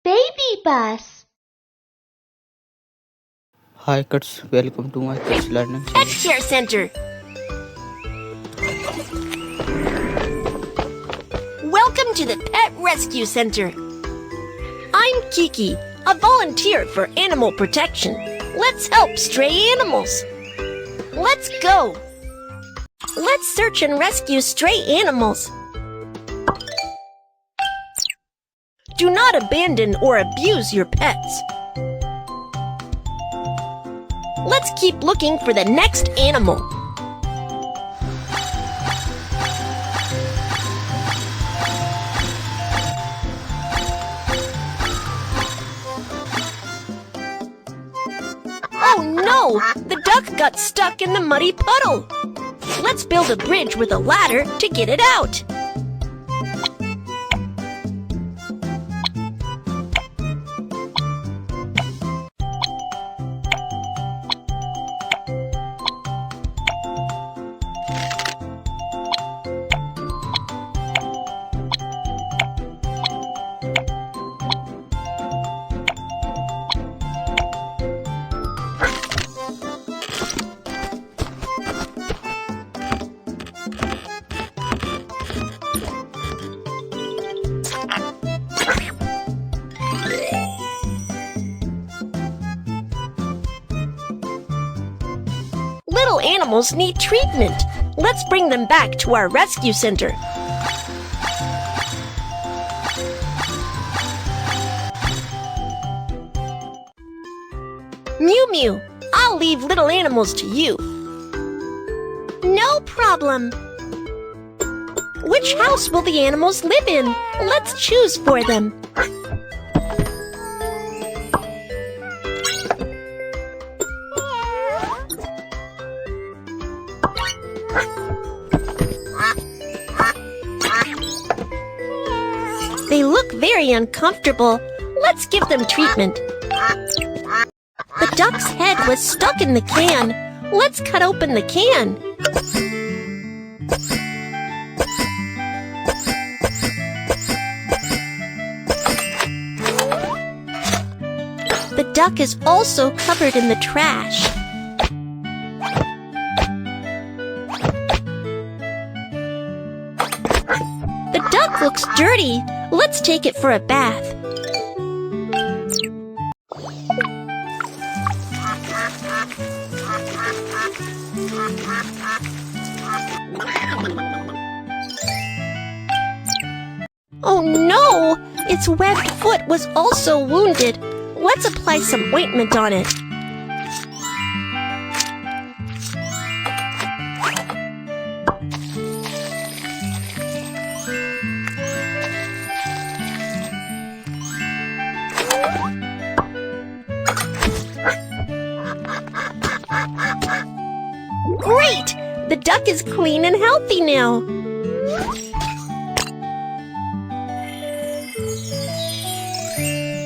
Baby bus. Hi kids, welcome to my kids learning Pet channel. Care Center. Welcome to the Pet Rescue Center. I'm Kiki, a volunteer for animal protection. Let's help stray animals. Let's go. Let's search and rescue stray animals. Do not abandon or abuse your pets. Let's keep looking for the next animal. Oh no! The duck got stuck in the muddy puddle. Let's build a bridge with a ladder to get it out. Little animals need treatment. Let's bring them back to our rescue center. Mew Mew, I'll leave little animals to you. No problem. Which house will the animals live in? Let's choose for them. They look very uncomfortable. Let's give them treatment. The duck's head was stuck in the can. Let's cut open the can. The duck is also covered in the trash. The duck looks dirty. Let's take it for a bath. Oh no! Its webbed foot was also wounded. Let's apply some ointment on it. Great! The duck is clean and healthy now.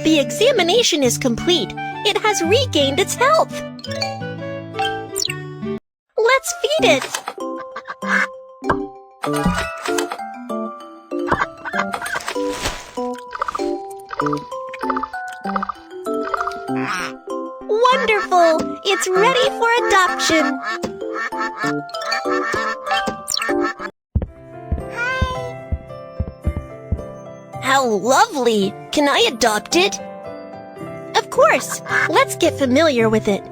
The examination is complete. It has regained its health. Let's feed it. Wonderful! It's ready for adoption. How lovely! Can I adopt it? Of course! Let's get familiar with it.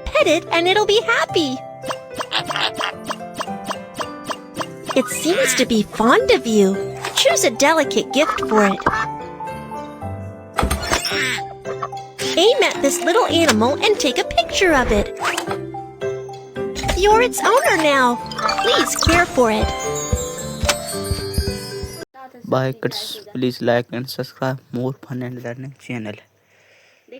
Pet it and it'll be happy. It seems to be fond of you. Choose a delicate gift for it. Aim at this little animal and take a picture of it. You're its owner now. Please care for it. Bye kids, please like and subscribe more fun and learning channel.